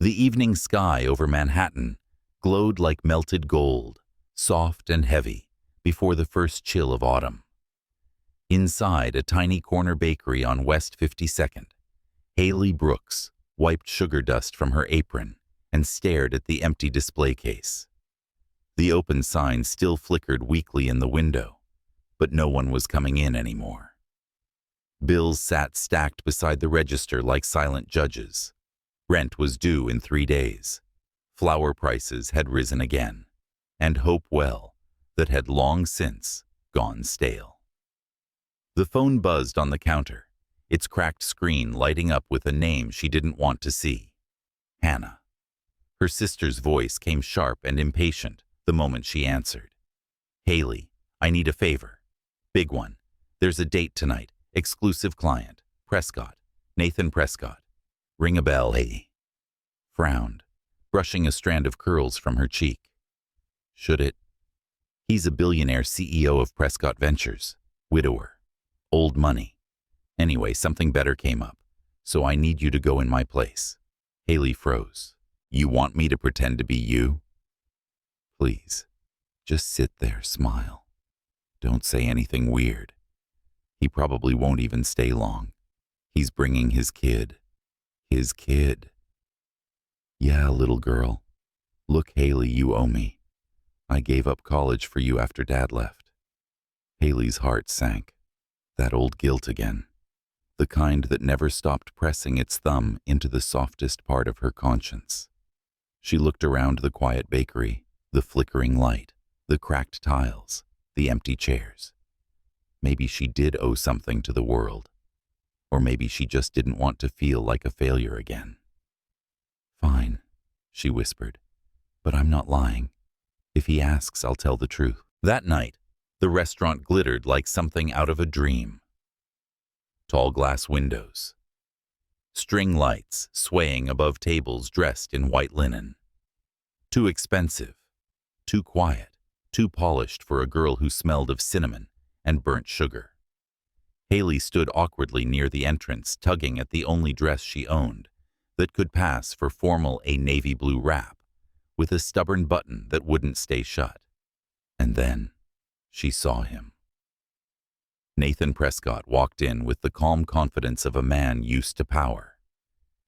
The evening sky over Manhattan glowed like melted gold, soft and heavy, before the first chill of autumn. Inside a tiny corner bakery on West 52nd, Haley Brooks wiped sugar dust from her apron and stared at the empty display case. The open sign still flickered weakly in the window, but no one was coming in anymore. Bills sat stacked beside the register like silent judges. Rent was due in 3 days. Flour prices had risen again, and hope well that had long since gone stale. The phone buzzed on the counter, its cracked screen lighting up with a name she didn't want to see. Hannah. Her sister's voice came sharp and impatient the moment she answered. Haley, I need a favor. Big one. There's a date tonight. Exclusive client. Prescott. Nathan Prescott. Ring a bell, Haley. Frowned, brushing a strand of curls from her cheek. Should it? He's a billionaire CEO of Prescott Ventures. Widower. Old money. Anyway, something better came up, so I need you to go in my place. Haley froze. You want me to pretend to be you? Please, just sit there, smile. Don't say anything weird. He probably won't even stay long. He's bringing his kid. His kid. Yeah, little girl. Look, Haley, you owe me. I gave up college for you after Dad left. Haley's heart sank. That old guilt again. The kind that never stopped pressing its thumb into the softest part of her conscience. She looked around the quiet bakery, the flickering light, the cracked tiles, the empty chairs. Maybe she did owe something to the world. Or maybe she just didn't want to feel like a failure again. Fine, she whispered, but I'm not lying. If he asks, I'll tell the truth. That night, the restaurant glittered like something out of a dream. Tall glass windows. String lights swaying above tables dressed in white linen. Too expensive, too quiet, too polished for a girl who smelled of cinnamon and burnt sugar. Haley stood awkwardly near the entrance, tugging at the only dress she owned that could pass for formal a navy blue wrap, with a stubborn button that wouldn't stay shut. And then she saw him. Nathan Prescott walked in with the calm confidence of a man used to power.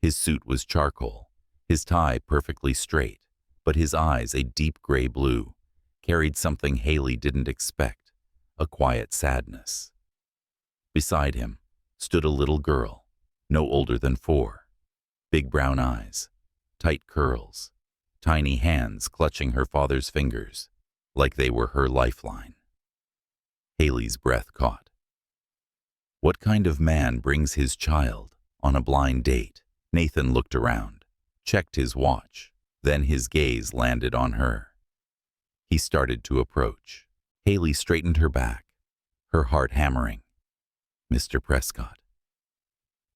His suit was charcoal, his tie perfectly straight, but his eyes, a deep gray blue, carried something Haley didn't expect, a quiet sadness. Beside him stood a little girl, no older than 4. Big brown eyes, tight curls, tiny hands clutching her father's fingers, like they were her lifeline. Haley's breath caught. What kind of man brings his child on a blind date? Nathan looked around, checked his watch, then his gaze landed on her. He started to approach. Haley straightened her back, her heart hammering. Mr. Prescott.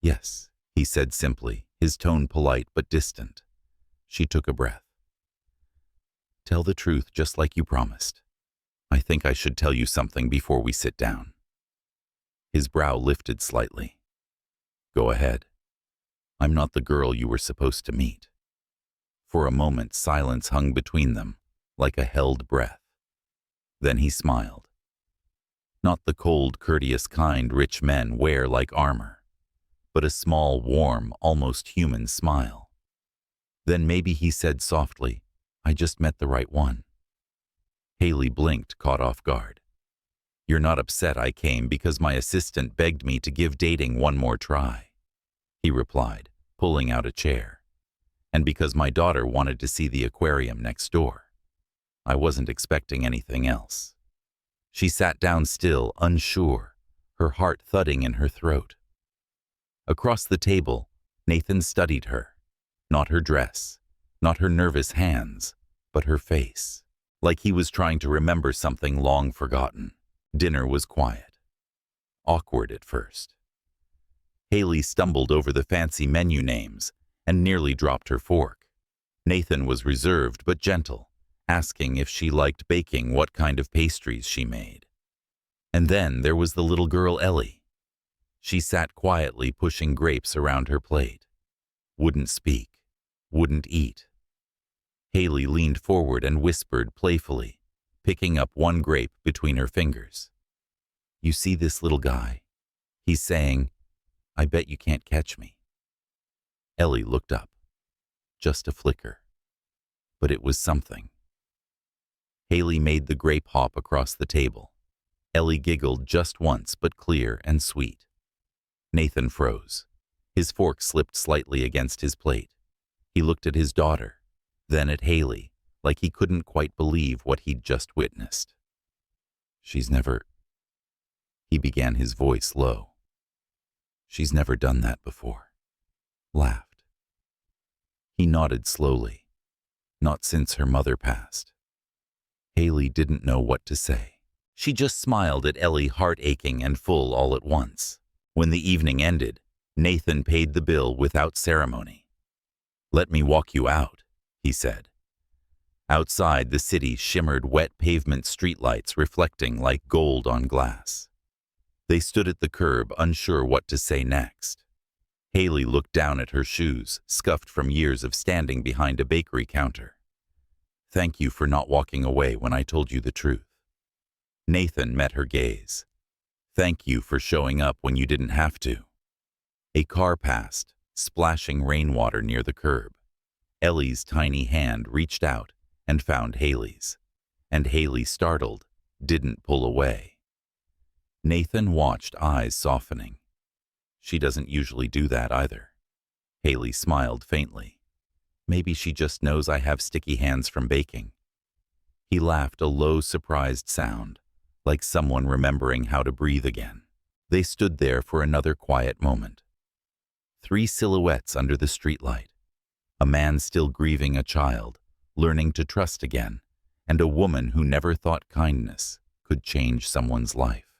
Yes, he said simply, his tone polite but distant. She took a breath. Tell the truth just like you promised. I think I should tell you something before we sit down. His brow lifted slightly. Go ahead. I'm not the girl you were supposed to meet. For a moment, silence hung between them, like a held breath. Then he smiled. Not the cold, courteous kind rich men wear like armor, but a small, warm, almost human smile. Then maybe he said softly, I just met the right one. Haley blinked, caught off guard. You're not upset I came because my assistant begged me to give dating one more try, he replied, pulling out a chair. And because my daughter wanted to see the aquarium next door. I wasn't expecting anything else. She sat down still, unsure, her heart thudding in her throat. Across the table, Nathan studied her. Not her dress, not her nervous hands, but her face, like he was trying to remember something long forgotten. Dinner was quiet. Awkward at first. Haley stumbled over the fancy menu names and nearly dropped her fork. Nathan was reserved but gentle, asking if she liked baking, what kind of pastries she made. And then there was the little girl Ellie. She sat quietly pushing grapes around her plate. Wouldn't speak. wouldn't eat. Haley leaned forward and whispered playfully, picking up one grape between her fingers. "You see this little guy? He's saying, 'I bet you can't catch me.'" Ellie looked up. Just a flicker. But it was something. Haley made the grape hop across the table. Ellie giggled just once, but clear and sweet. Nathan froze. His fork slipped slightly against his plate. He looked at his daughter, then at Haley, like he couldn't quite believe what he'd just witnessed. "She's never—" He began, his voice low. "She's never done that before." Laughed. He nodded slowly. "Not since her mother passed." Haley didn't know what to say. She just smiled at Ellie, heart aching and full all at once. When the evening ended, Nathan paid the bill without ceremony. "Let me walk you out," he said. Outside, the city shimmered wet pavement streetlights reflecting like gold on glass. They stood at the curb, unsure what to say next. Haley looked down at her shoes, scuffed from years of standing behind a bakery counter. "Thank you for not walking away when I told you the truth." Nathan met her gaze. "Thank you for showing up when you didn't have to." A car passed, splashing rainwater near the curb. Ellie's tiny hand reached out and found Haley's, and Haley, startled, didn't pull away. Nathan watched, eyes softening. "She doesn't usually do that either." Haley smiled faintly. "Maybe she just knows I have sticky hands from baking." He laughed, a low, surprised sound, like someone remembering how to breathe again. They stood there for another quiet moment. 3 silhouettes under the streetlight. A man still grieving a child, learning to trust again, and a woman who never thought kindness could change someone's life.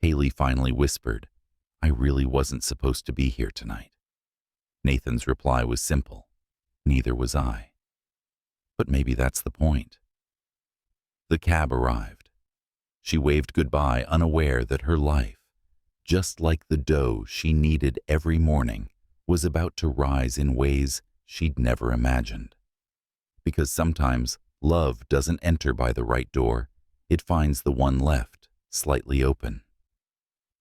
Haley finally whispered, "I really wasn't supposed to be here tonight." Nathan's reply was simple, "Neither was I." But maybe that's the point. The cab arrived. She waved goodbye, unaware that her life, just like the dough she kneaded every morning, was about to rise in ways she'd never imagined. Because sometimes love doesn't enter by the right door, it finds the one left slightly open.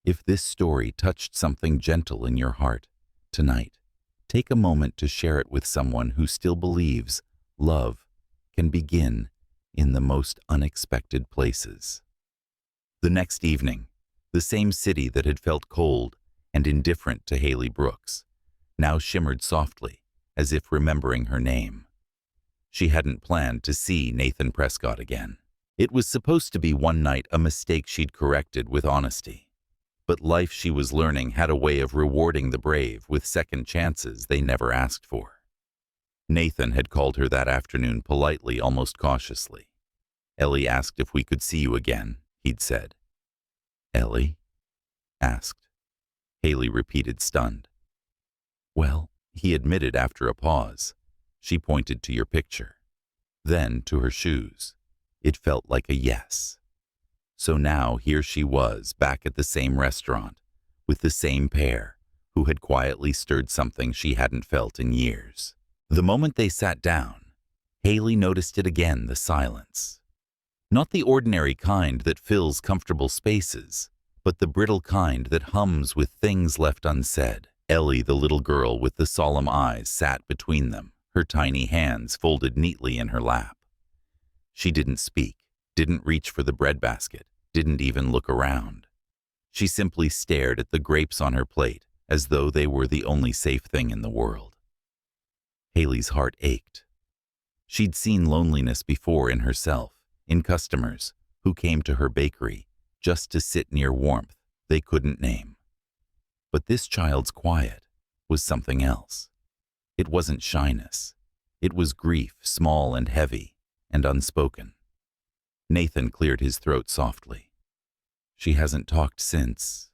If this story touched something gentle in your heart tonight, take a moment to share it with someone who still believes love can begin in the most unexpected places. The next evening, the same city that had felt cold and indifferent to Haley Brooks now shimmered softly, as if remembering her name. She hadn't planned to see Nathan Prescott again. It was supposed to be one night, a mistake she'd corrected with honesty. But life, she was learning, had a way of rewarding the brave with second chances they never asked for. Nathan had called her that afternoon politely, almost cautiously. "Ellie asked if we could see you again," he'd said. "Ellie?" asked. Haley repeated, stunned. "Well," he admitted after a pause. She pointed to your picture, then to her shoes. It felt like a yes. So now here she was, back at the same restaurant, with the same pair, who had quietly stirred something she hadn't felt in years. The moment they sat down, Haley noticed it again, the silence. Not the ordinary kind that fills comfortable spaces, but the brittle kind that hums with things left unsaid. Ellie, the little girl with the solemn eyes, sat between them, her tiny hands folded neatly in her lap. She didn't speak, didn't reach for the breadbasket, didn't even look around. She simply stared at the grapes on her plate as though they were the only safe thing in the world. Haley's heart ached. She'd seen loneliness before in herself, in customers who came to her bakery just to sit near warmth they couldn't name. But this child's quiet was something else. It wasn't shyness. It was grief, small and heavy and unspoken. Nathan cleared his throat softly. "She hasn't talked since."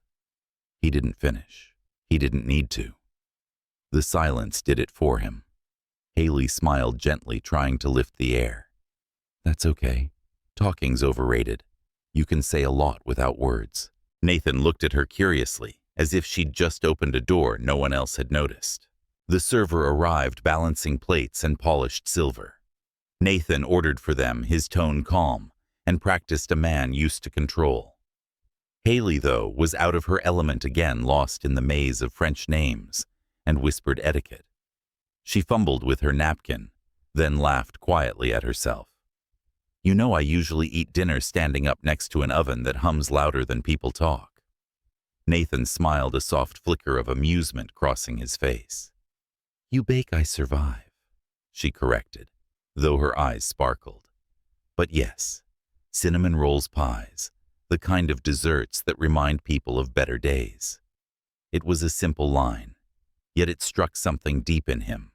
He didn't finish. He didn't need to. The silence did it for him. Haley smiled gently, trying to lift the air. "That's okay. Talking's overrated. You can say a lot without words." Nathan looked at her curiously, as if she'd just opened a door no one else had noticed. The server arrived balancing plates and polished silver. Nathan ordered for them, his tone calm, and practiced a man used to control. Haley, though, was out of her element again, lost in the maze of French names and whispered etiquette. She fumbled with her napkin, then laughed quietly at herself. You know, I usually eat dinner standing up next to an oven that hums louder than people talk. Nathan smiled, a soft flicker of amusement crossing his face. You bake, I survive, she corrected, though her eyes sparkled. But yes, cinnamon rolls pies, the kind of desserts that remind people of better days. It was a simple line, yet it struck something deep in him.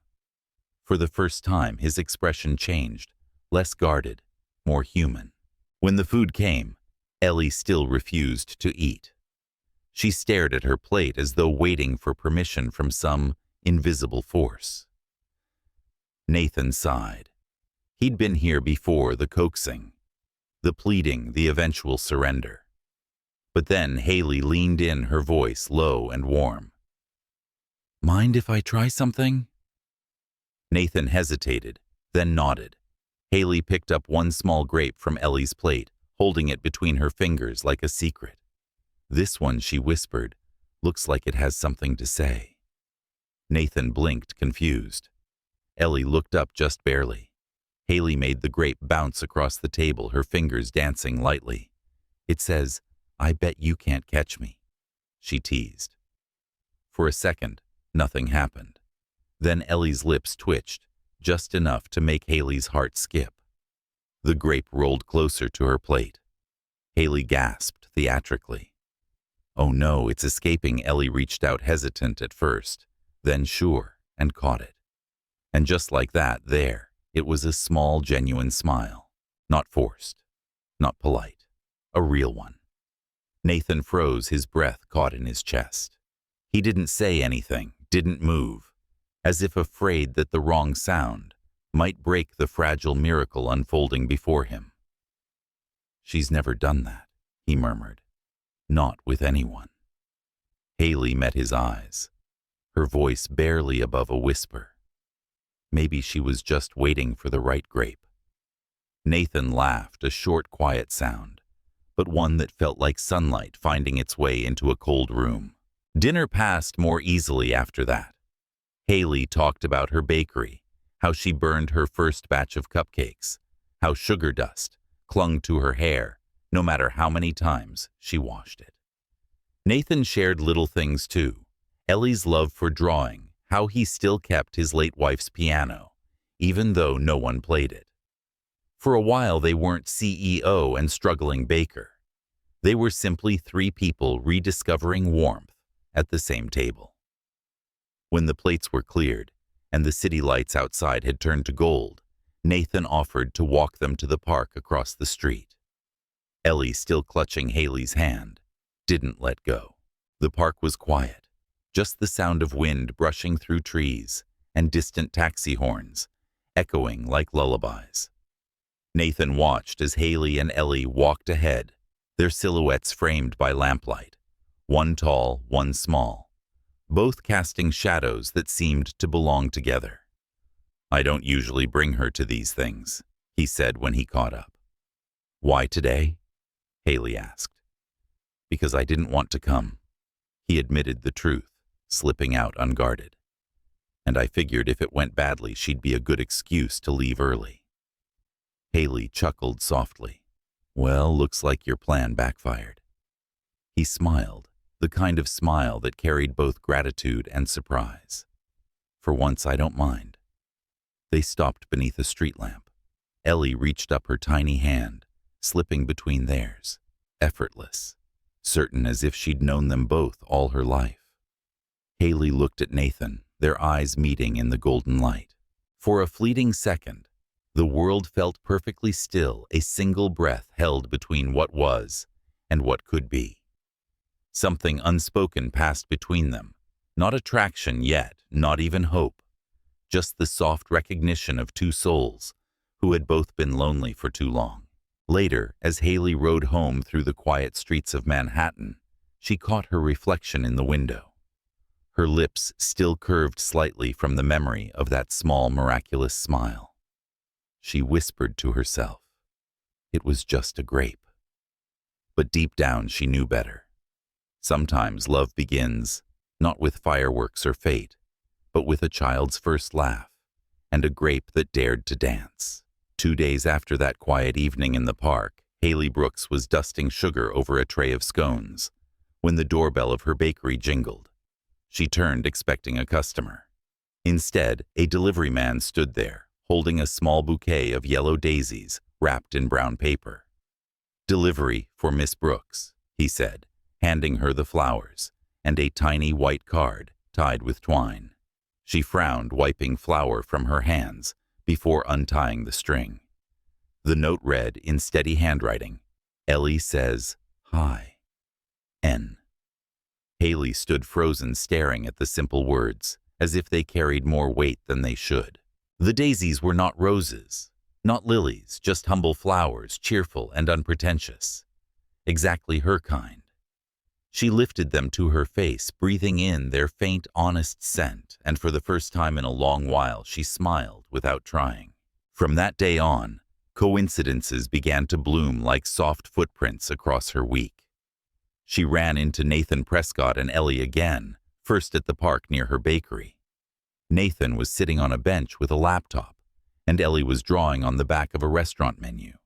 For the first time, his expression changed, less guarded, more human. When the food came, Ellie still refused to eat. She stared at her plate as though waiting for permission from some invisible force. Nathan sighed. He'd been here before, the coaxing, the pleading, the eventual surrender. But then Haley leaned in, her voice low and warm. Mind if I try something? Nathan hesitated, then nodded. Haley picked up one small grape from Ellie's plate, holding it between her fingers like a secret. This one, she whispered, looks like it has something to say. Nathan blinked, confused. Ellie looked up just barely. Haley made the grape bounce across the table, her fingers dancing lightly. It says, I bet you can't catch me, she teased. For a second, nothing happened. Then Ellie's lips twitched, just enough to make Haley's heart skip. The grape rolled closer to her plate. Haley gasped theatrically. Oh no, it's escaping. Ellie reached out, hesitant at first, then sure, and caught it. And just like that, there, it was a small, genuine smile. Not forced, not polite, a real one. Nathan froze, his breath caught in his chest. He didn't say anything, didn't move, as if afraid that the wrong sound might break the fragile miracle unfolding before him. She's never done that, he murmured. Not with anyone. Haley met his eyes, her voice barely above a whisper. Maybe she was just waiting for the right grape. Nathan laughed, a short, quiet sound, but one that felt like sunlight finding its way into a cold room. Dinner passed more easily after that. Haley talked about her bakery, how she burned her first batch of cupcakes, how sugar dust clung to her hair no matter how many times she washed it. Nathan shared little things too. Ellie's love for drawing, how he still kept his late wife's piano, even though no one played it. For a while they weren't CEO and struggling baker. They were simply three people rediscovering warmth at the same table. When the plates were cleared and the city lights outside had turned to gold, Nathan offered to walk them to the park across the street. Ellie, still clutching Haley's hand, didn't let go. The park was quiet, just the sound of wind brushing through trees and distant taxi horns, echoing like lullabies. Nathan watched as Haley and Ellie walked ahead, their silhouettes framed by lamplight, one tall, one small, both casting shadows that seemed to belong together. I don't usually bring her to these things, he said when he caught up. Why today? Haley asked. Because I didn't want to come. He admitted the truth, slipping out unguarded. And I figured if it went badly, she'd be a good excuse to leave early. Haley chuckled softly. Well, looks like your plan backfired. He smiled, the kind of smile that carried both gratitude and surprise. For once, I don't mind. They stopped beneath a street lamp. Ellie reached up her tiny hand, slipping between theirs, effortless, certain as if she'd known them both all her life. Haley looked at Nathan, their eyes meeting in the golden light. For a fleeting second, the world felt perfectly still, a single breath held between what was and what could be. Something unspoken passed between them, not attraction yet, not even hope, just the soft recognition of two souls who had both been lonely for too long. Later, as Haley rode home through the quiet streets of Manhattan, she caught her reflection in the window. her lips still curved slightly from the memory of that small, miraculous smile. She whispered to herself, it was just a grape. But deep down she knew better. Sometimes love begins, not with fireworks or fate, but with a child's first laugh and a grape that dared to dance. 2 days after that quiet evening in the park, Haley Brooks was dusting sugar over a tray of scones when the doorbell of her bakery jingled. She turned, expecting a customer. Instead, a delivery man stood there, holding a small bouquet of yellow daisies wrapped in brown paper. "Delivery for Miss Brooks," he said, handing her the flowers and a tiny white card tied with twine. She frowned, wiping flour from her hands before untying the string. The note read in steady handwriting, "Ellie says, hi. N." Haley stood frozen, staring at the simple words, as if they carried more weight than they should. The daisies were not roses, not lilies, just humble flowers, cheerful and unpretentious. Exactly her kind. She lifted them to her face, breathing in their faint, honest scent, and for the first time in a long while she smiled without trying. From that day on, coincidences began to bloom like soft footprints across her week. She ran into Nathan Prescott and Ellie again, first at the park near her bakery. Nathan was sitting on a bench with a laptop, and Ellie was drawing on the back of a restaurant menu.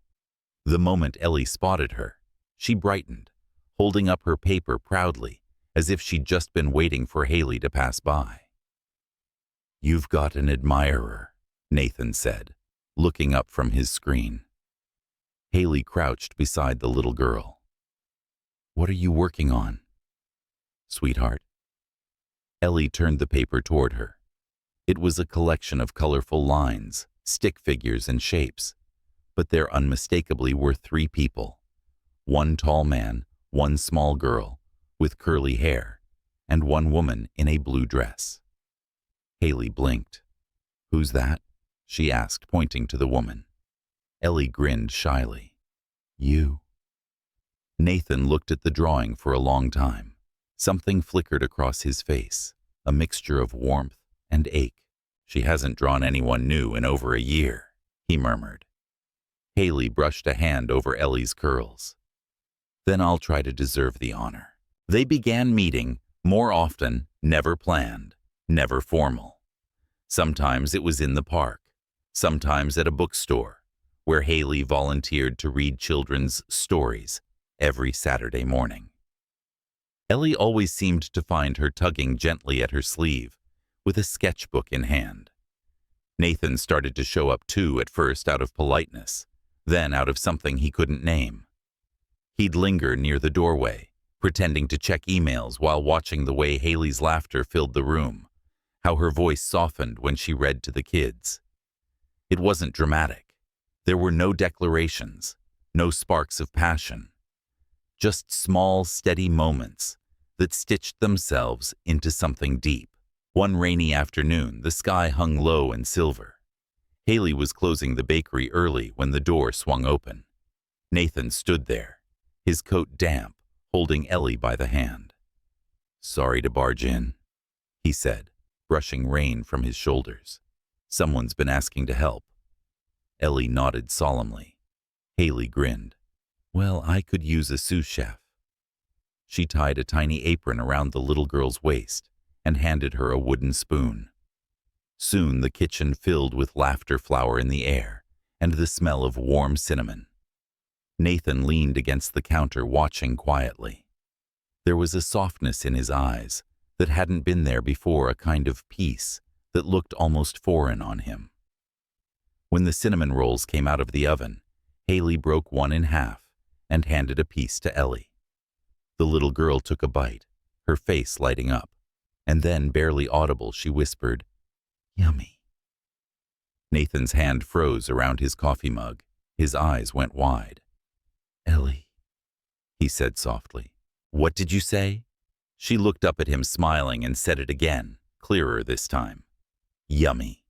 The moment Ellie spotted her, she brightened, holding up her paper proudly, as if she'd just been waiting for Haley to pass by. "You've got an admirer," Nathan said, looking up from his screen. Haley crouched beside the little girl. "What are you working on, sweetheart?" Ellie turned the paper toward her. It was a collection of colorful lines, stick figures and shapes, but there unmistakably were 3 people. One tall man, one small girl with curly hair, and one woman in a blue dress. Haley blinked. "Who's that?" she asked, pointing to the woman. Ellie grinned shyly. "You." Nathan looked at the drawing for a long time. Something flickered across his face, a mixture of warmth and ache. "She hasn't drawn anyone new in over a year," he murmured. Haley brushed a hand over Ellie's curls. "Then I'll try to deserve the honor." They began meeting, more often, never planned, never formal. Sometimes it was in the park, sometimes at a bookstore, where Haley volunteered to read children's stories every Saturday morning. Ellie always seemed to find her tugging gently at her sleeve, with a sketchbook in hand. Nathan started to show up too, at first out of politeness, then out of something he couldn't name. He'd linger near the doorway, pretending to check emails while watching the way Haley's laughter filled the room, how her voice softened when she read to the kids. It wasn't dramatic. There were no declarations, no sparks of passion. Just small, steady moments that stitched themselves into something deep. One rainy afternoon, the sky hung low and silver. Haley was closing the bakery early when the door swung open. Nathan stood there, his coat damp, holding Ellie by the hand. "Sorry to barge in," he said, brushing rain from his shoulders. "Someone's been asking to help." Ellie nodded solemnly. Haley grinned. "Well, I could use a sous chef." She tied a tiny apron around the little girl's waist and handed her a wooden spoon. Soon the kitchen filled with laughter flower in the air and the smell of warm cinnamon. Nathan leaned against the counter, watching quietly. There was a softness in his eyes that hadn't been there before, a kind of peace that looked almost foreign on him. When the cinnamon rolls came out of the oven, Haley broke one in half and handed a piece to Ellie. The little girl took a bite, her face lighting up, and then, barely audible, she whispered, "Yummy." Nathan's hand froze around his coffee mug. His eyes went wide. "Ellie," he said softly. "What did you say?" She looked up at him, smiling, and said it again, clearer this time. "Yummy."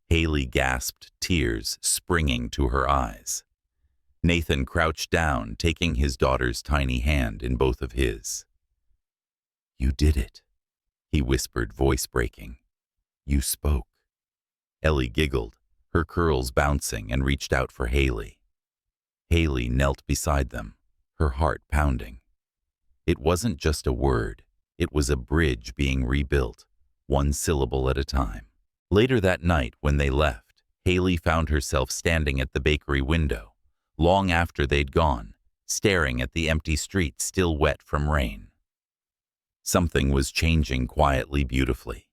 Haley gasped, tears springing to her eyes. Nathan crouched down, taking his daughter's tiny hand in both of his. "You did it," he whispered, voice breaking. You spoke. Ellie giggled, her curls bouncing, and reached out for Haley. Haley knelt beside them, her heart pounding. It wasn't just a word, it was a bridge being rebuilt, one syllable at a time. Later that night, when they left, Haley found herself standing at the bakery window, long after they'd gone, staring at the empty street still wet from rain. Something was changing quietly, beautifully.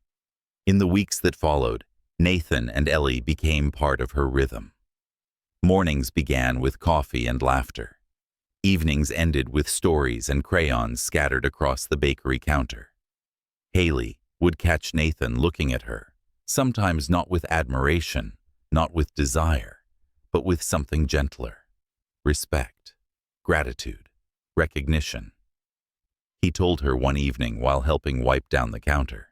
In the weeks that followed, Nathan and Ellie became part of her rhythm. Mornings began with coffee and laughter. Evenings ended with stories and crayons scattered across the bakery counter. Haley would catch Nathan looking at her, sometimes not with admiration, not with desire, but with something gentler. Respect, gratitude, recognition. He told her one evening while helping wipe down the counter,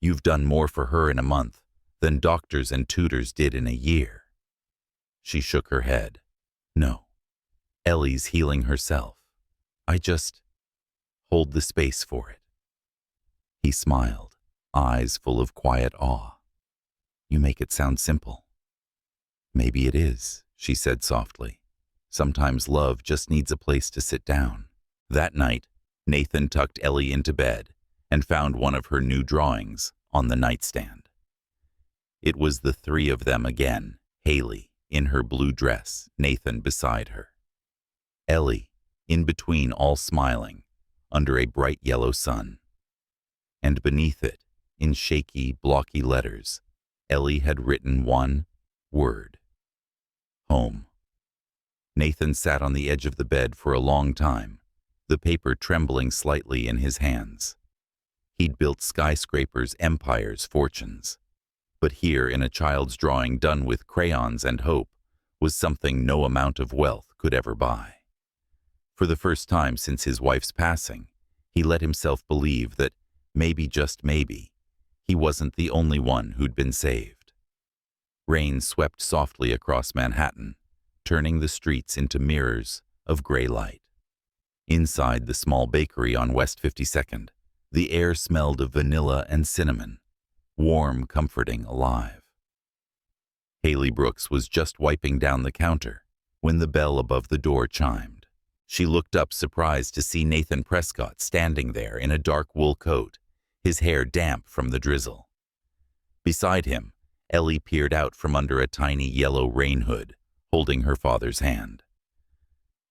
"You've done more for her in a month than doctors and tutors did in a year." She shook her head. "No, Ellie's healing herself. I just hold the space for it." He smiled, eyes full of quiet awe. "You make it sound simple." "Maybe it is," she said softly. "Sometimes love just needs a place to sit down." That night, Nathan tucked Ellie into bed and found one of her new drawings on the nightstand. It was the three of them again, Haley in her blue dress, Nathan beside her. Ellie, in between, all smiling, under a bright yellow sun. And beneath it, in shaky, blocky letters, Ellie had written one word: home. Nathan sat on the edge of the bed for a long time, the paper trembling slightly in his hands. He'd built skyscrapers, empires, fortunes. But here, in a child's drawing done with crayons and hope, was something no amount of wealth could ever buy. For the first time since his wife's passing, he let himself believe that maybe, just maybe, he wasn't the only one who'd been saved. Rain swept softly across Manhattan, turning the streets into mirrors of gray light. Inside the small bakery on West 52nd, the air smelled of vanilla and cinnamon, warm, comforting, alive. Haley Brooks was just wiping down the counter when the bell above the door chimed. She looked up, surprised to see Nathan Prescott standing there in a dark wool coat, his hair damp from the drizzle. Beside him, Ellie peered out from under a tiny yellow rain hood, holding her father's hand.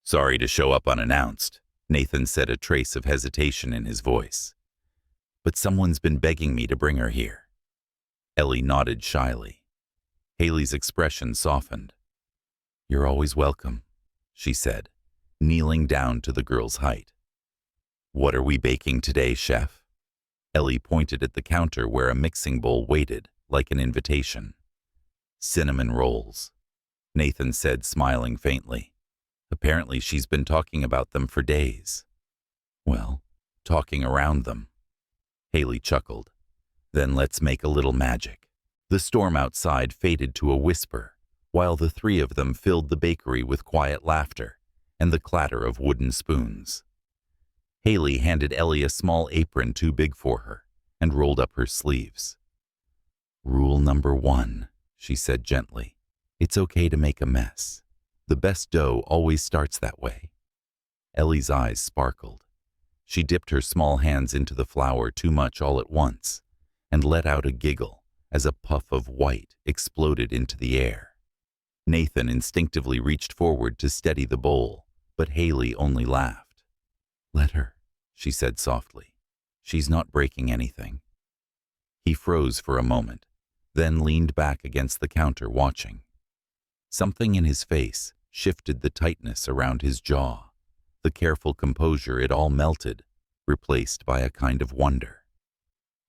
"Sorry to show up unannounced," Nathan said, a trace of hesitation in his voice. "But someone's been begging me to bring her here." Ellie nodded shyly. Haley's expression softened. "You're always welcome," she said, kneeling down to the girl's height. "What are we baking today, chef?" Ellie pointed at the counter where a mixing bowl waited, like an invitation. "Cinnamon rolls," Nathan said, smiling faintly. Apparently she's been talking about them for days. Well, talking around them. Haley chuckled. "Then let's make a little magic." The storm outside faded to a whisper, while the three of them filled the bakery with quiet laughter and the clatter of wooden spoons. Haley handed Ellie a small apron too big for her and rolled up her sleeves. "Rule number 1, she said gently. "It's okay to make a mess. The best dough always starts that way." Ellie's eyes sparkled. She dipped her small hands into the flour too much all at once and let out a giggle as a puff of white exploded into the air. Nathan instinctively reached forward to steady the bowl, but Haley only laughed. "Let her," she said softly. "She's not breaking anything." He froze for a moment, then leaned back against the counter watching. Something in his face shifted the tightness around his jaw. The careful composure, it all melted, replaced by a kind of wonder.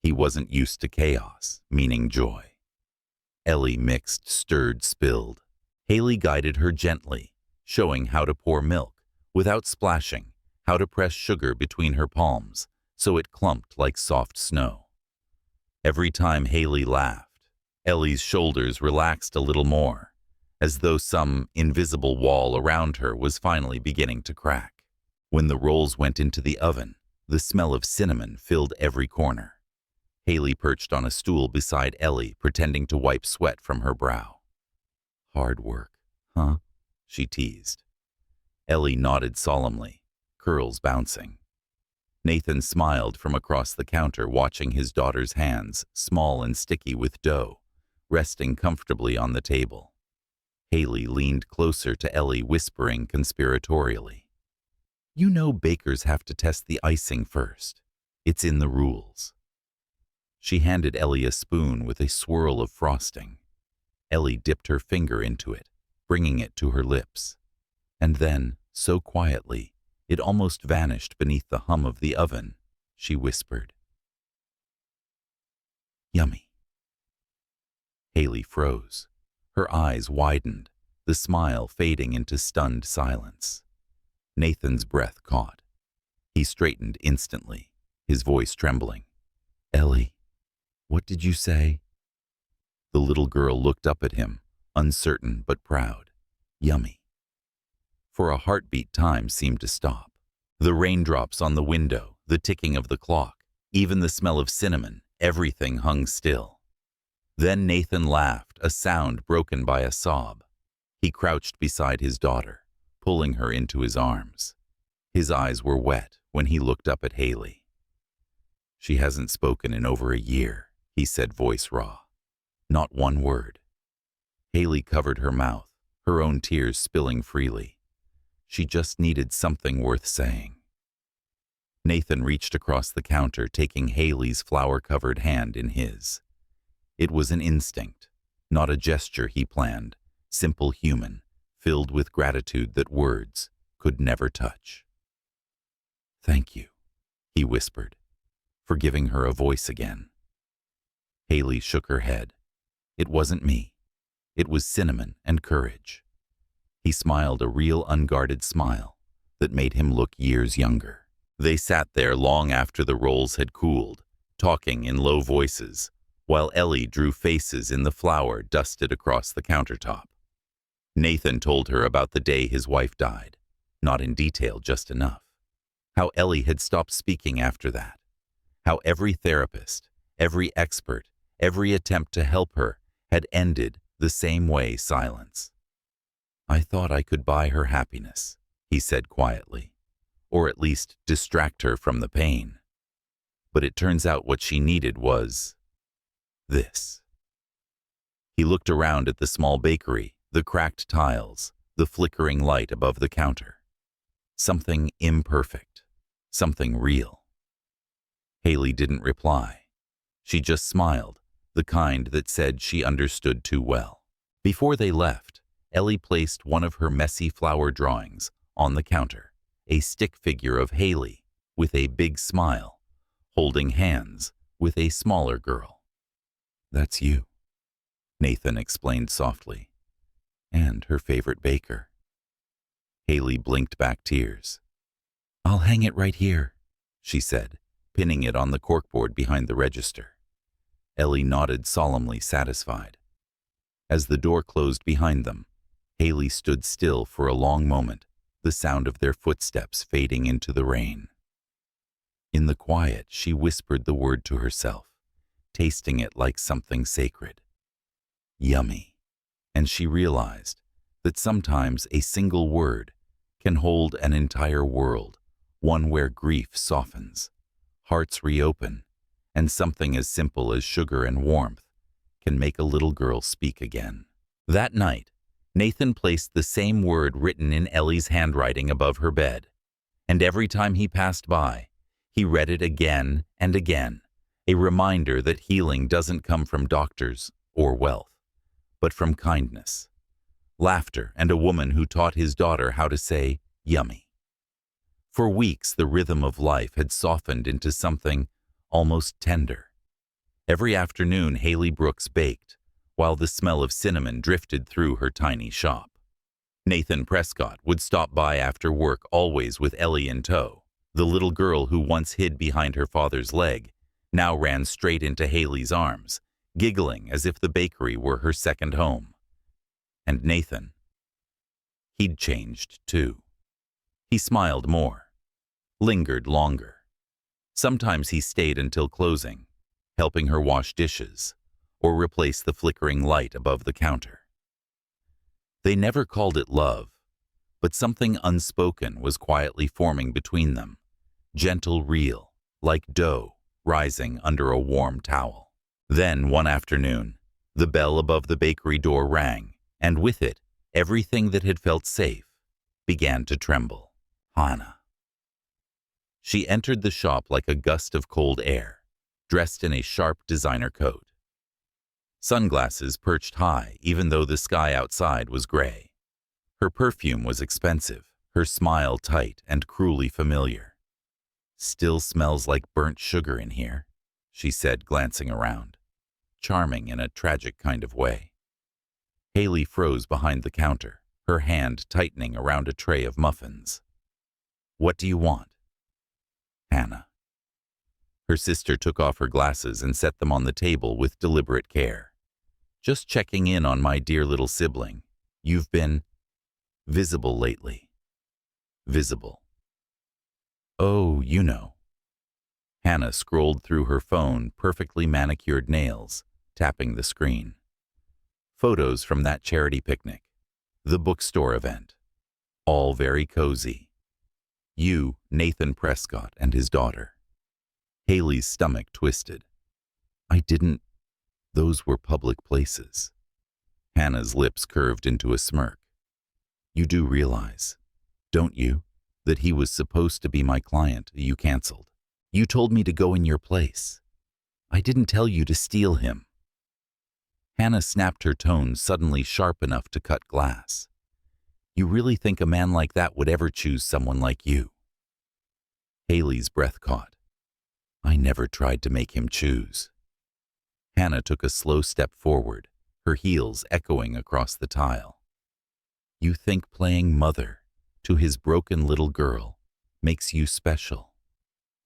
He wasn't used to chaos, meaning joy. Ellie mixed, stirred, spilled. Haley guided her gently, showing how to pour milk without splashing, how to press sugar between her palms so it clumped like soft snow. Every time Haley laughed, Ellie's shoulders relaxed a little more, as though some invisible wall around her was finally beginning to crack. When the rolls went into the oven, the smell of cinnamon filled every corner. Haley perched on a stool beside Ellie, pretending to wipe sweat from her brow. Hard work, huh? She teased. Ellie nodded solemnly, curls bouncing. Nathan smiled from across the counter, watching his daughter's hands, small and sticky with dough, resting comfortably on the table. Haley leaned closer to Ellie, whispering conspiratorially, "You know bakers have to test the icing first. It's in the rules." She handed Ellie a spoon with a swirl of frosting. Ellie dipped her finger into it, bringing it to her lips. And then, so quietly, it almost vanished beneath the hum of the oven, she whispered, "Yummy." Haley froze. Her eyes widened, the smile fading into stunned silence. Nathan's breath caught. He straightened instantly, his voice trembling. "Ellie, what did you say?" The little girl looked up at him, uncertain but proud. "Yummy." For a heartbeat, time seemed to stop. The raindrops on the window, the ticking of the clock, even the smell of cinnamon, everything hung still. Then Nathan laughed, a sound broken by a sob. He crouched beside his daughter, pulling her into his arms. His eyes were wet when he looked up at Haley. "She hasn't spoken in over a year," he said, voice raw. Not one word. Haley covered her mouth, her own tears spilling freely. She just needed something worth saying. Nathan reached across the counter, taking Haley's flour-covered hand in his. It was an instinct, not a gesture he planned, simple human, filled with gratitude that words could never touch. "Thank you," he whispered, for giving her a voice again. Haley shook her head. "It wasn't me. It was cinnamon and courage." He smiled, a real unguarded smile that made him look years younger. They sat there long after the rolls had cooled, talking in low voices, while Ellie drew faces in the flour dusted across the countertop. Nathan told her about the day his wife died, not in detail, just enough. How Ellie had stopped speaking after that. How every therapist, every expert, every attempt to help her had ended the same way, silence. "I thought I could buy her happiness," he said quietly, "or at least distract her from the pain. But it turns out what she needed was this." He looked around at the small bakery, the cracked tiles, the flickering light above the counter. Something imperfect, something real. Haley didn't reply. She just smiled, the kind that said she understood too well. Before they left, Ellie placed one of her messy flower drawings on the counter, a stick figure of Haley with a big smile, holding hands with a smaller girl. "That's you," Nathan explained softly, "and her favorite baker." Haley blinked back tears. "I'll hang it right here," she said, pinning it on the corkboard behind the register. Ellie nodded solemnly, satisfied. As the door closed behind them, Haley stood still for a long moment, the sound of their footsteps fading into the rain. In the quiet, she whispered the word to herself, tasting it like something sacred. Yummy. And she realized that sometimes a single word can hold an entire world, one where grief softens, hearts reopen, and something as simple as sugar and warmth can make a little girl speak again. That night, Nathan placed the same word written in Ellie's handwriting above her bed, and every time he passed by, he read it again and again, a reminder that healing doesn't come from doctors or wealth, but from kindness, laughter, and a woman who taught his daughter how to say yummy. For weeks, the rhythm of life had softened into something almost tender. Every afternoon, Haley Brooks baked, while the smell of cinnamon drifted through her tiny shop. Nathan Prescott would stop by after work, always with Ellie in tow. The little girl who once hid behind her father's leg now ran straight into Haley's arms, giggling as if the bakery were her second home. And Nathan, he'd changed too. He smiled more, lingered longer. Sometimes he stayed until closing, helping her wash dishes, or replace the flickering light above the counter. They never called it love, but something unspoken was quietly forming between them, gentle real, like dough rising under a warm towel. Then, one afternoon, the bell above the bakery door rang, and with it, everything that had felt safe began to tremble. Hannah. She entered the shop like a gust of cold air, dressed in a sharp designer coat. Sunglasses perched high even though the sky outside was gray. Her perfume was expensive, her smile tight and cruelly familiar. "Still smells like burnt sugar in here," she said, glancing around, charming in a tragic kind of way. Haley froze behind the counter, her hand tightening around a tray of muffins. "What do you want?" "Hannah." Her sister took off her glasses and set them on the table with deliberate care. "Just checking in on my dear little sibling. You've been visible lately." "Visible?" "Oh, you know." Hannah scrolled through her phone, perfectly manicured nails, tapping the screen. Photos from that charity picnic, the bookstore event, all very cozy. You, Nathan Prescott, and his daughter. Haley's stomach twisted. "I didn't. Those were public places." Hannah's lips curved into a smirk. "You do realize, don't you, that he was supposed to be my client you canceled? You told me to go in your place. I didn't tell you to steal him." Hannah snapped, her tone suddenly sharp enough to cut glass. "You really think a man like that would ever choose someone like you?" Haley's breath caught. "I never tried to make him choose." Hannah took a slow step forward, her heels echoing across the tile. "You think playing mother to his broken little girl makes you special.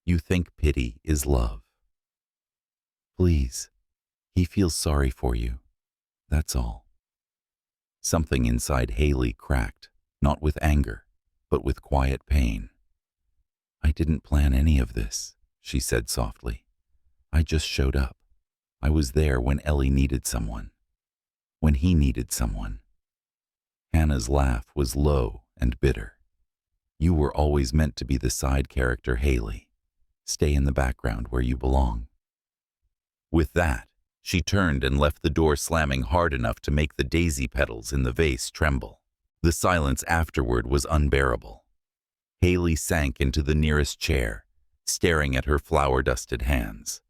You think pity is love. Please, he feels sorry for you. That's all." Something inside Haley cracked, not with anger, but with quiet pain. "I didn't plan any of this," she said softly. "I just showed up. I was there when Ellie needed someone. When he needed someone." Hannah's laugh was low and bitter. "You were always meant to be the side character, Haley. Stay in the background where you belong." With that, she turned and left the door slamming hard enough to make the daisy petals in the vase tremble. The silence afterward was unbearable. Haley sank into the nearest chair, staring at her flour-dusted hands.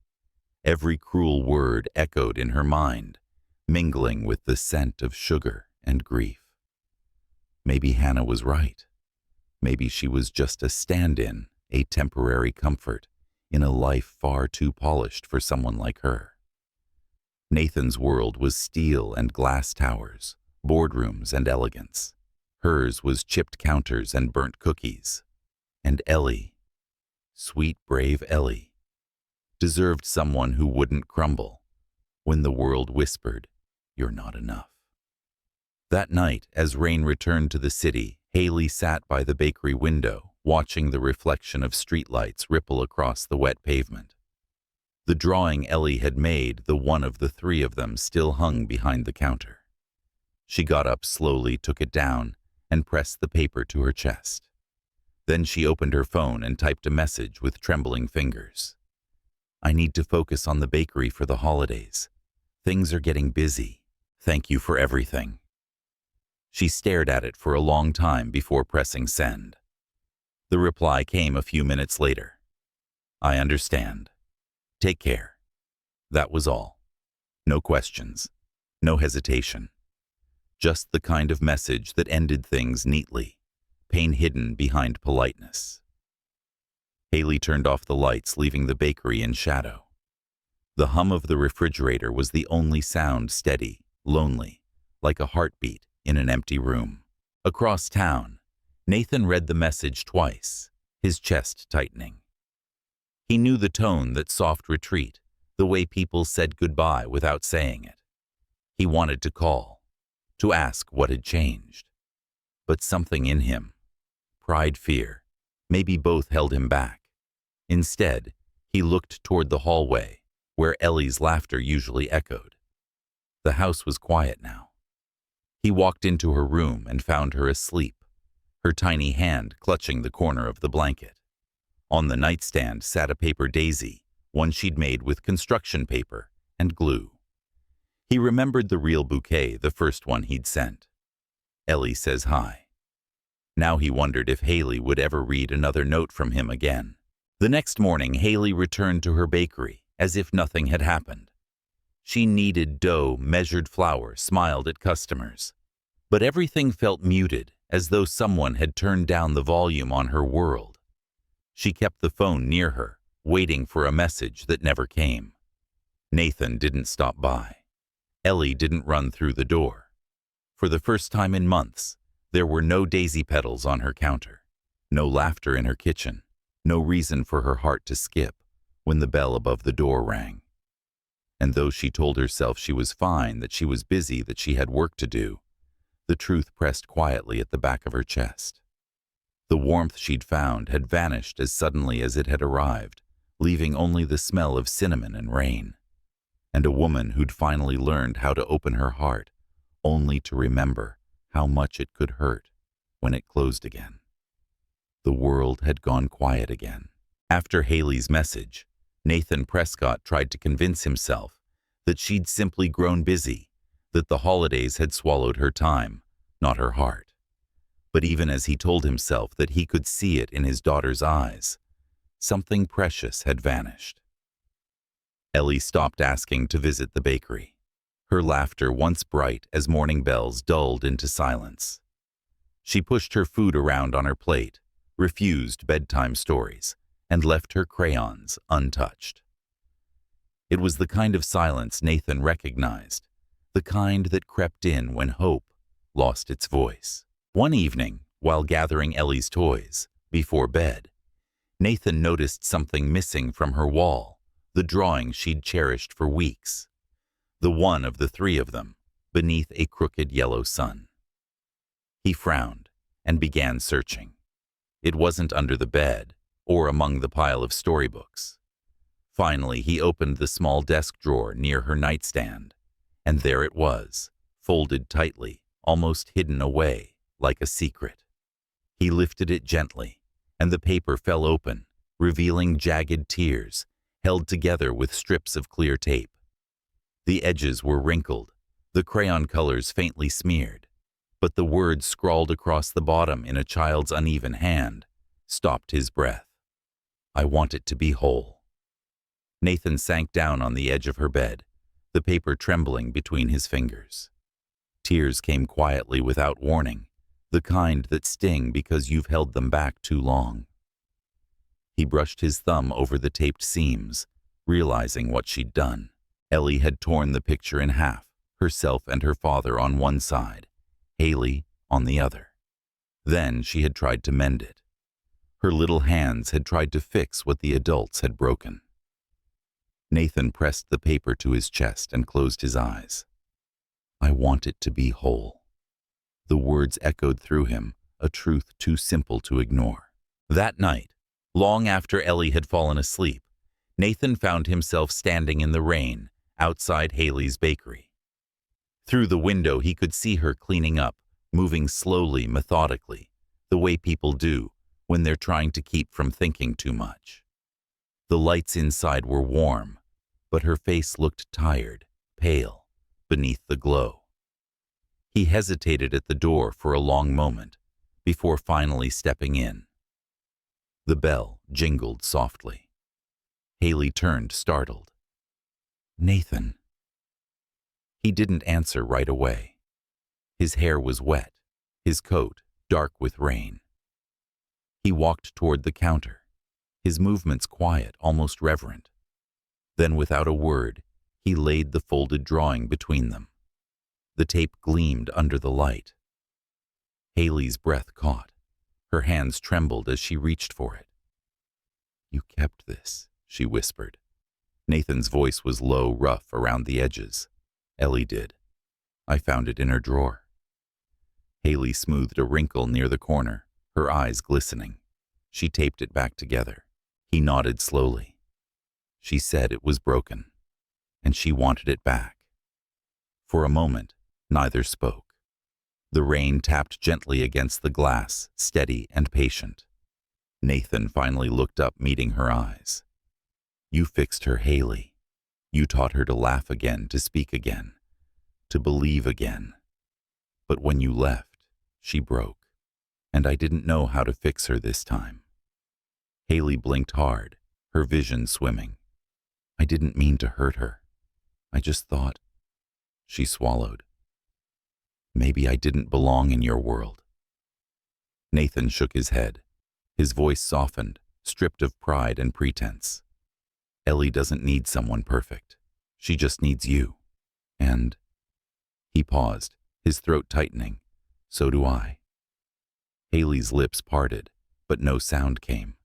Every cruel word echoed in her mind, mingling with the scent of sugar and grief. Maybe Hannah was right. Maybe she was just a stand-in, a temporary comfort, in a life far too polished for someone like her. Nathan's world was steel and glass towers, boardrooms and elegance. Hers was chipped counters and burnt cookies. And Ellie, sweet, brave Ellie, deserved someone who wouldn't crumble when the world whispered, "You're not enough." That night, as rain returned to the city, Haley sat by the bakery window, watching the reflection of streetlights ripple across the wet pavement. The drawing Ellie had made, the one of the three of them, still hung behind the counter. She got up slowly, took it down, and pressed the paper to her chest. Then she opened her phone and typed a message with trembling fingers. "I need to focus on the bakery for the holidays. Things are getting busy. Thank you for everything." She stared at it for a long time before pressing send. The reply came a few minutes later. "I understand. Take care." That was all. No questions. No hesitation. Just the kind of message that ended things neatly, pain hidden behind politeness. Haley turned off the lights, leaving the bakery in shadow. The hum of the refrigerator was the only sound, steady, lonely, like a heartbeat in an empty room. Across town, Nathan read the message twice, his chest tightening. He knew the tone, that soft retreat, the way people said goodbye without saying it. He wanted to call, to ask what had changed. But something in him, pride, fear, maybe both, held him back. Instead, he looked toward the hallway, where Ellie's laughter usually echoed. The house was quiet now. He walked into her room and found her asleep, her tiny hand clutching the corner of the blanket. On the nightstand sat a paper daisy, one she'd made with construction paper and glue. He remembered the real bouquet, the first one he'd sent. Ellie says hi. Now he wondered if Haley would ever read another note from him again. The next morning, Haley returned to her bakery as if nothing had happened. She kneaded dough, measured flour, smiled at customers. But everything felt muted, as though someone had turned down the volume on her world. She kept the phone near her, waiting for a message that never came. Nathan didn't stop by. Ellie didn't run through the door. For the first time in months, there were no daisy petals on her counter, no laughter in her kitchen, no reason for her heart to skip when the bell above the door rang. And though she told herself she was fine, that she was busy, that she had work to do, the truth pressed quietly at the back of her chest. The warmth she'd found had vanished as suddenly as it had arrived, leaving only the smell of cinnamon and rain. And a woman who'd finally learned how to open her heart, only to remember how much it could hurt when it closed again. The world had gone quiet again. After Haley's message, Nathan Prescott tried to convince himself that she'd simply grown busy, that the holidays had swallowed her time, not her heart. But even as he told himself that he could see it in his daughter's eyes, something precious had vanished. Ellie stopped asking to visit the bakery. Her laughter once bright as morning bells dulled into silence. She pushed her food around on her plate, refused bedtime stories, and left her crayons untouched. It was the kind of silence Nathan recognized, the kind that crept in when hope lost its voice. One evening, while gathering Ellie's toys, before bed, Nathan noticed something missing from her wall, the drawing she'd cherished for weeks. The one of the three of them, beneath a crooked yellow sun. He frowned and began searching. It wasn't under the bed or among the pile of storybooks. Finally, he opened the small desk drawer near her nightstand, and there it was, folded tightly, almost hidden away, like a secret. He lifted it gently, and the paper fell open, revealing jagged tears, held together with strips of clear tape. The edges were wrinkled, the crayon colors faintly smeared, but the words scrawled across the bottom in a child's uneven hand stopped his breath. I want it to be whole. Nathan sank down on the edge of her bed, the paper trembling between his fingers. Tears came quietly without warning, the kind that sting because you've held them back too long. He brushed his thumb over the taped seams, realizing what she'd done. Ellie had torn the picture in half, herself and her father on one side, Haley on the other. Then she had tried to mend it. Her little hands had tried to fix what the adults had broken. Nathan pressed the paper to his chest and closed his eyes. I want it to be whole. The words echoed through him, a truth too simple to ignore. That night, long after Ellie had fallen asleep, Nathan found himself standing in the rain outside Haley's bakery. Through the window he could see her cleaning up, moving slowly, methodically, the way people do when they're trying to keep from thinking too much. The lights inside were warm, but her face looked tired, pale, beneath the glow. He hesitated at the door for a long moment, before finally stepping in. The bell jingled softly. Haley turned, startled. Nathan. He didn't answer right away. His hair was wet, his coat dark with rain. He walked toward the counter, his movements quiet, almost reverent. Then, without a word, he laid the folded drawing between them. The tape gleamed under the light. Haley's breath caught. Her hands trembled as she reached for it. You kept this, she whispered. Nathan's voice was low, rough around the edges. Ellie did. I found it in her drawer. Haley smoothed a wrinkle near the corner, her eyes glistening. She taped it back together. He nodded slowly. She said it was broken. and she wanted it back. For a moment, neither spoke. The rain tapped gently against the glass, steady and patient. Nathan finally looked up, meeting her eyes. You fixed her, Haley. You taught her to laugh again, to speak again, to believe again. But when you left, she broke, and I didn't know how to fix her this time. Haley blinked hard, her vision swimming. I didn't mean to hurt her. I just thought. She swallowed. Maybe I didn't belong in your world. Nathan shook his head. His voice softened, stripped of pride and pretense. Ellie doesn't need someone perfect. She just needs you. And... He paused, his throat tightening. So do I. Haley's lips parted, but no sound came.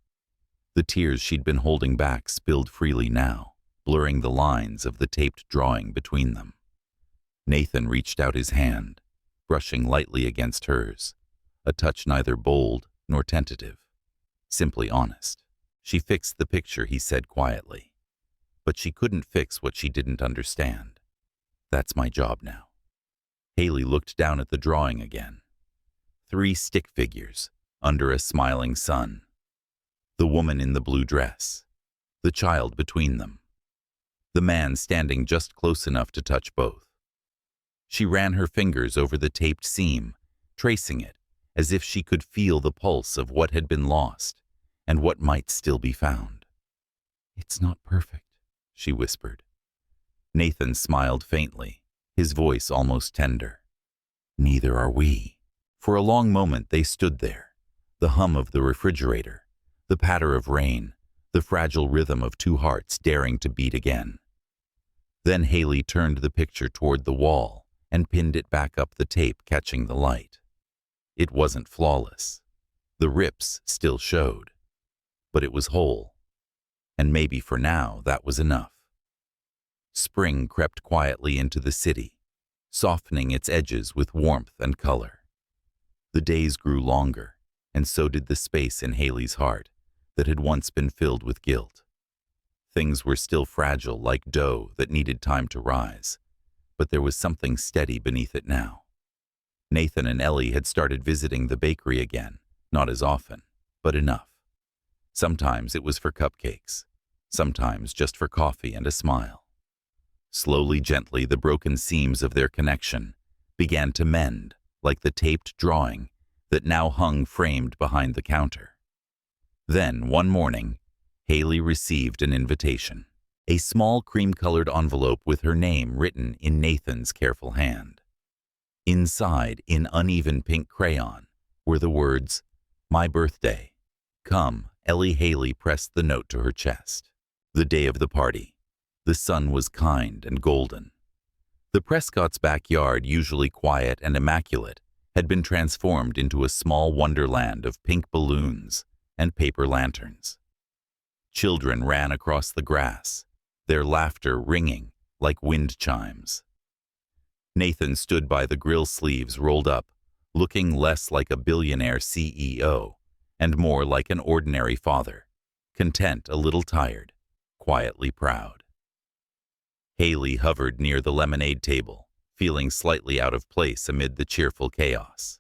The tears she'd been holding back spilled freely now, blurring the lines of the taped drawing between them. Nathan reached out his hand, brushing lightly against hers, a touch neither bold nor tentative, simply honest. She fixed the picture, he said quietly. But she couldn't fix what she didn't understand. That's my job now. Haley looked down at the drawing again. 3 stick figures, under a smiling sun. The woman in the blue dress, the child between them, the man standing just close enough to touch both. She ran her fingers over the taped seam, tracing it, as if she could feel the pulse of what had been lost and what might still be found. It's not perfect, she whispered. Nathan smiled faintly, his voice almost tender. Neither are we. For a long moment they stood there, the hum of the refrigerator, the patter of rain, the fragile rhythm of 2 hearts daring to beat again. Then Haley turned the picture toward the wall and pinned it back up the tape, catching the light. It wasn't flawless. The rips still showed. But it was whole. And maybe for now that was enough. Spring crept quietly into the city, softening its edges with warmth and color. The days grew longer, and so did the space in Haley's heart that had once been filled with guilt. Things were still fragile, like dough that needed time to rise, but there was something steady beneath it now. Nathan and Ellie had started visiting the bakery again, not as often, but enough. Sometimes it was for cupcakes, sometimes just for coffee and a smile. Slowly, gently, the broken seams of their connection began to mend, like the taped drawing that now hung framed behind the counter. Then, one morning, Haley received an invitation, a small cream-colored envelope with her name written in Nathan's careful hand. Inside, in uneven pink crayon, were the words, "My birthday. Come." Ellie. Haley pressed the note to her chest. The day of the party. The sun was kind and golden. The Prescott's backyard, usually quiet and immaculate, had been transformed into a small wonderland of pink balloons and paper lanterns. Children ran across the grass, their laughter ringing like wind chimes. Nathan stood by the grill, sleeves rolled up, looking less like a billionaire CEO and more like an ordinary father, content, a little tired, quietly proud. Haley hovered near the lemonade table, feeling slightly out of place amid the cheerful chaos.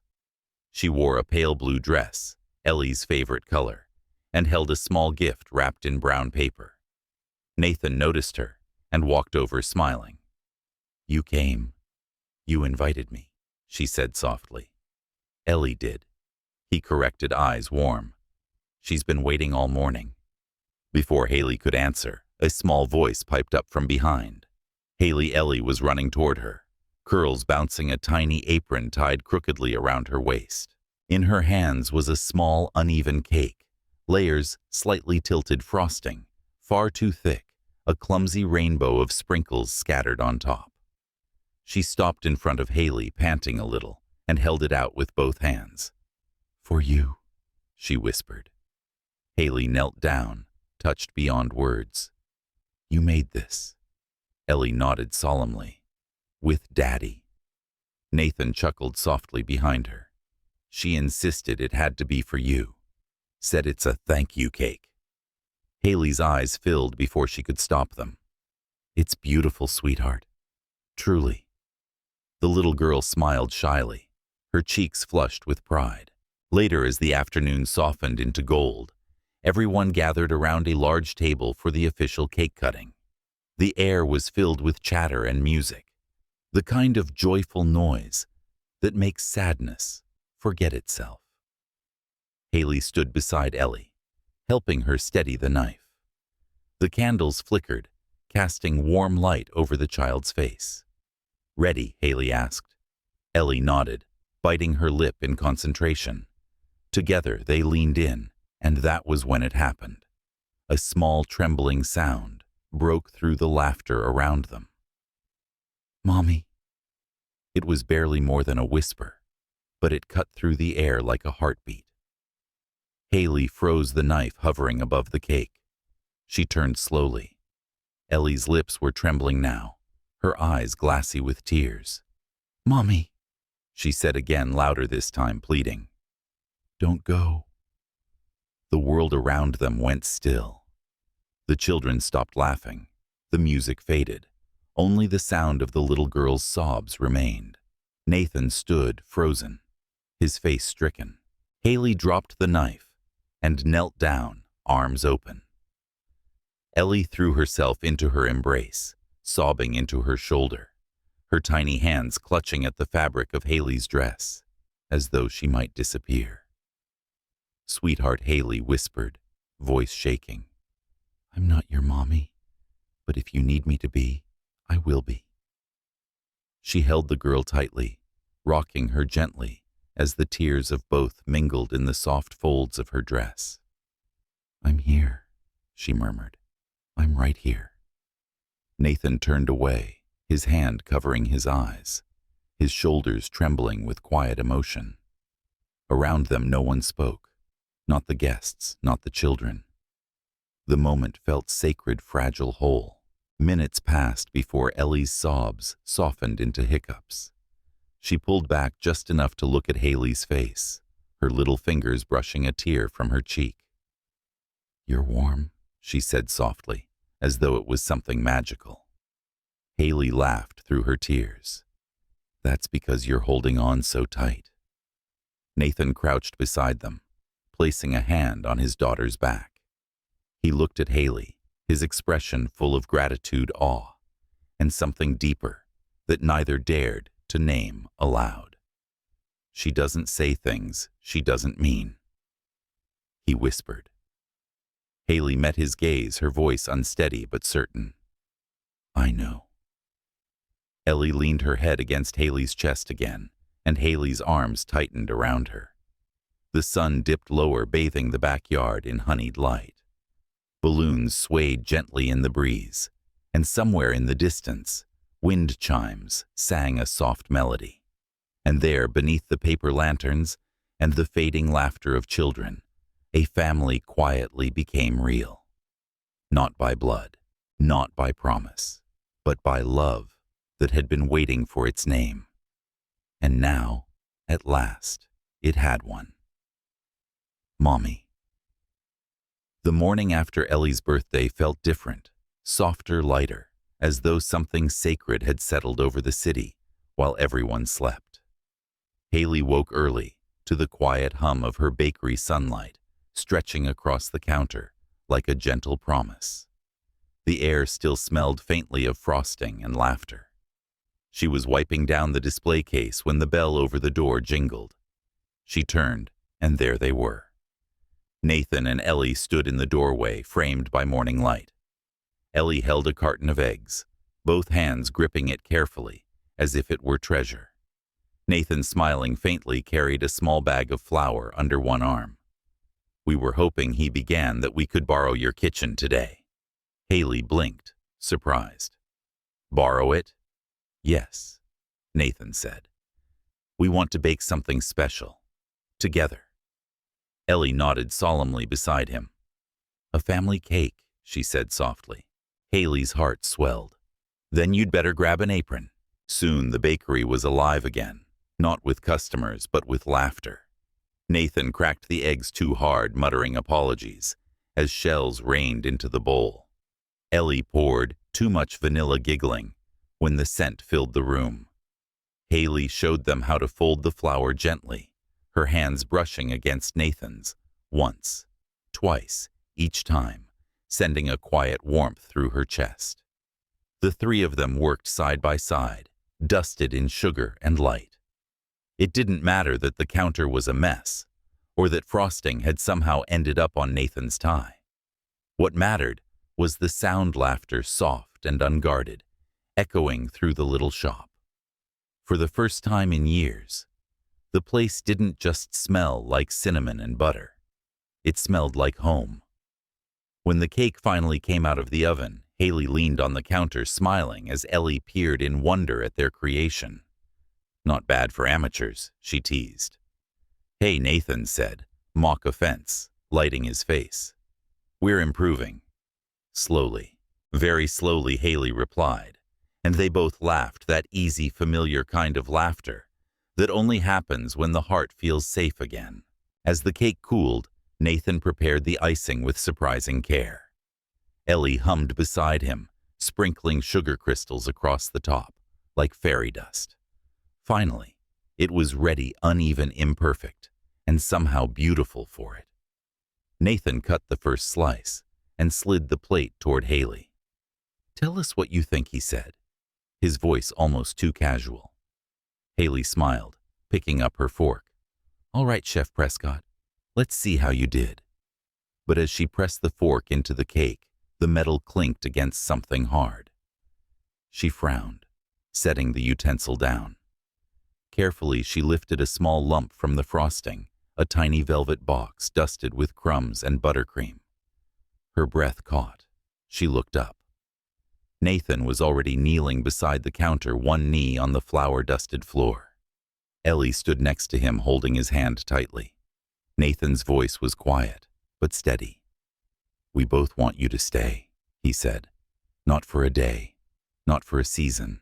She wore a pale blue dress, Ellie's favorite color, and held a small gift wrapped in brown paper. Nathan noticed her and walked over, smiling. "You came. You invited me," she said softly. "Ellie did." He corrected, eyes warm. "She's been waiting all morning." Before Haley could answer, a small voice piped up from behind. Ellie was running toward her, curls bouncing, a tiny apron tied crookedly around her waist. In her hands was a small, uneven cake, layers slightly tilted frosting, far too thick, a clumsy rainbow of sprinkles scattered on top. She stopped in front of Haley, panting a little, and held it out with both hands. "For you," she whispered. Haley knelt down, touched beyond words. "You made this." Ellie nodded solemnly. "With Daddy." Nathan chuckled softly behind her. "She insisted it had to be for you. Said it's a thank you cake." Haley's eyes filled before she could stop them. It's beautiful, sweetheart. Truly. The little girl smiled shyly, her cheeks flushed with pride. Later, as the afternoon softened into gold, everyone gathered around a large table for the official cake cutting. The air was filled with chatter and music, the kind of joyful noise that makes sadness forget itself. Haley stood beside Ellie, helping her steady the knife. The candles flickered, casting warm light over the child's face. "Ready?" Haley asked. Ellie nodded, biting her lip in concentration. Together they leaned in, and that was when it happened. A small trembling sound broke through the laughter around them. "Mommy." It was barely more than a whisper, but it cut through the air like a heartbeat. Haley froze the knife hovering above the cake. She turned slowly. Ellie's lips were trembling now, her eyes glassy with tears. "Mommy," she said again, louder this time, pleading. "Don't go." The world around them went still. The children stopped laughing. The music faded. Only the sound of the little girl's sobs remained. Nathan stood, frozen, his face stricken. Haley dropped the knife and knelt down, arms open. Ellie threw herself into her embrace, sobbing into her shoulder, her tiny hands clutching at the fabric of Haley's dress, as though she might disappear. "Sweetheart," Haley whispered, voice shaking. "I'm not your mommy, but if you need me to be, I will be." She held the girl tightly, rocking her gently as the tears of both mingled in the soft folds of her dress. "I'm here," she murmured. "I'm right here." Nathan turned away, his hand covering his eyes, his shoulders trembling with quiet emotion. Around them no one spoke, not the guests, not the children. The moment felt sacred, fragile, whole. Minutes passed before Ellie's sobs softened into hiccups. She pulled back just enough to look at Haley's face, her little fingers brushing a tear from her cheek. "You're warm," she said softly, as though it was something magical. Haley laughed through her tears. "That's because you're holding on so tight." Nathan crouched beside them, placing a hand on his daughter's back. He looked at Haley, his expression full of gratitude, awe, and something deeper that neither dared to name aloud. "She doesn't say things she doesn't mean," he whispered. Haley met his gaze, her voice unsteady but certain. "I know." Ellie leaned her head against Haley's chest again, and Haley's arms tightened around her. The sun dipped lower, bathing the backyard in honeyed light. Balloons swayed gently in the breeze, and somewhere in the distance, wind chimes sang a soft melody. And there, beneath the paper lanterns and the fading laughter of children, a family quietly became real. Not by blood, not by promise, but by love that had been waiting for its name. And now, at last, it had one. Mommy. The morning after Ellie's birthday felt different, softer, lighter, as though something sacred had settled over the city while everyone slept. Haley woke early to the quiet hum of her bakery sunlight stretching across the counter like a gentle promise. The air still smelled faintly of frosting and laughter. She was wiping down the display case when the bell over the door jingled. She turned, and there they were. Nathan and Ellie stood in the doorway, framed by morning light. Ellie held a carton of eggs, both hands gripping it carefully, as if it were treasure. Nathan, smiling faintly, carried a small bag of flour under one arm. "We were hoping," he began, "that we could borrow your kitchen today." Haley blinked, surprised. "Borrow it?" "Yes," Nathan said. "We want to bake something special. Together." Ellie nodded solemnly beside him. "A family cake," she said softly. Haley's heart swelled. "Then you'd better grab an apron." Soon the bakery was alive again, not with customers but with laughter. Nathan cracked the eggs too hard, muttering apologies, as shells rained into the bowl. Ellie poured too much vanilla, giggling when the scent filled the room. Haley showed them how to fold the flour gently, her hands brushing against Nathan's, once, twice, each time, sending a quiet warmth through her chest. The three of them worked side by side, dusted in sugar and light. It didn't matter that the counter was a mess, or that frosting had somehow ended up on Nathan's tie. What mattered was the sound, laughter, soft and unguarded, echoing through the little shop. For the first time in years, the place didn't just smell like cinnamon and butter. It smelled like home. When the cake finally came out of the oven, Haley leaned on the counter smiling as Ellie peered in wonder at their creation. "Not bad for amateurs," she teased. "Hey," Nathan said, mock offense, lighting his face. "We're improving." "Slowly." Very slowly, Haley replied, and they both laughed, that easy, familiar kind of laughter that only happens when the heart feels safe again. As the cake cooled, Nathan prepared the icing with surprising care. Ellie hummed beside him, sprinkling sugar crystals across the top, like fairy dust. Finally, it was ready, uneven, imperfect, and somehow beautiful for it. Nathan cut the first slice and slid the plate toward Haley. "Tell us what you think," he said, his voice almost too casual. Haley smiled, picking up her fork. "All right, Chef Prescott, let's see how you did." But as she pressed the fork into the cake, the metal clinked against something hard. She frowned, setting the utensil down. Carefully, she lifted a small lump from the frosting, a tiny velvet box dusted with crumbs and buttercream. Her breath caught. She looked up. Nathan was already kneeling beside the counter, one knee on the flour-dusted floor. Ellie stood next to him, holding his hand tightly. Nathan's voice was quiet, but steady. "We both want you to stay," he said. "Not for a day, not for a season,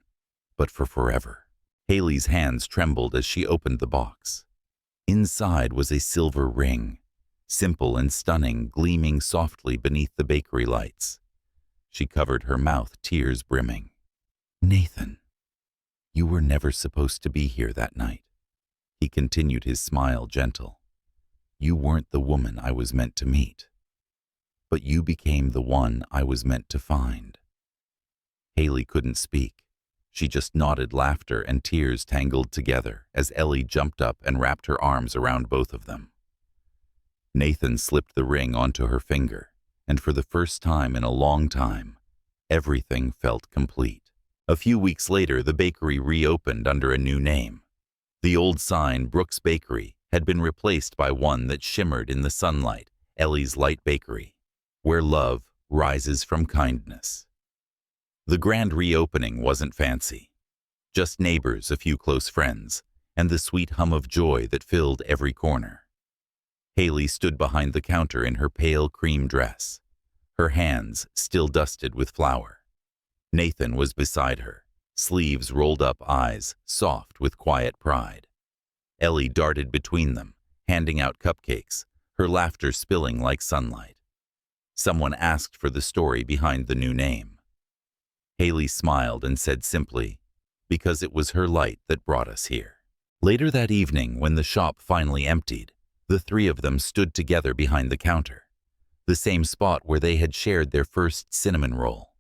but for forever." Haley's hands trembled as she opened the box. Inside was a silver ring, simple and stunning, gleaming softly beneath the bakery lights. She covered her mouth, tears brimming. "Nathan, you were never supposed to be here that night." He continued, his smile gentle. "You weren't the woman I was meant to meet, but you became the one I was meant to find." Haley couldn't speak. She just nodded, laughter and tears tangled together as Ellie jumped up and wrapped her arms around both of them. Nathan slipped the ring onto her finger, and for the first time in a long time, everything felt complete. A few weeks later, the bakery reopened under a new name. The old sign, Brooks Bakery, had been replaced by one that shimmered in the sunlight, Ellie's Light Bakery, where love rises from kindness. The grand reopening wasn't fancy. Just neighbors, a few close friends, and the sweet hum of joy that filled every corner. Haley stood behind the counter in her pale cream dress, her hands still dusted with flour. Nathan was beside her, sleeves rolled up, eyes soft with quiet pride. Ellie darted between them, handing out cupcakes, her laughter spilling like sunlight. Someone asked for the story behind the new name. Haley smiled and said simply, "Because it was her light that brought us here." Later that evening, when the shop finally emptied, the three of them stood together behind the counter, the same spot where they had shared their first cinnamon roll,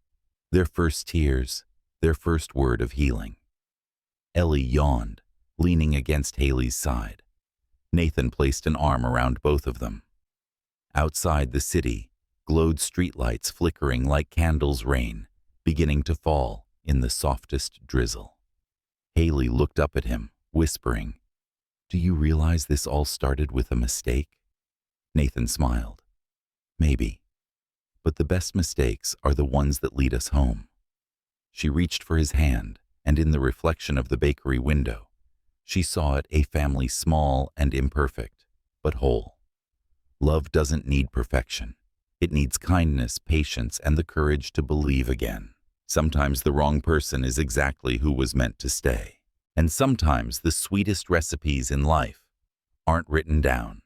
their first tears, their first word of healing. Ellie yawned, leaning against Haley's side. Nathan placed an arm around both of them. Outside, the city glowed, streetlights flickering like candles, rain beginning to fall in the softest drizzle. Haley looked up at him, whispering, "Do you realize this all started with a mistake?" Nathan smiled. "Maybe, but the best mistakes are the ones that lead us home." She reached for his hand, and in the reflection of the bakery window, she saw it, a family small and imperfect, but whole. Love doesn't need perfection. It needs kindness, patience, and the courage to believe again. Sometimes the wrong person is exactly who was meant to stay. And sometimes the sweetest recipes in life aren't written down.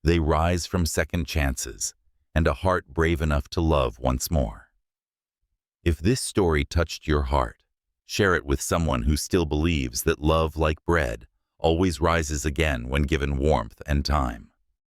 They rise from second chances and a heart brave enough to love once more. If this story touched your heart, share it with someone who still believes that love, like bread, always rises again when given warmth and time.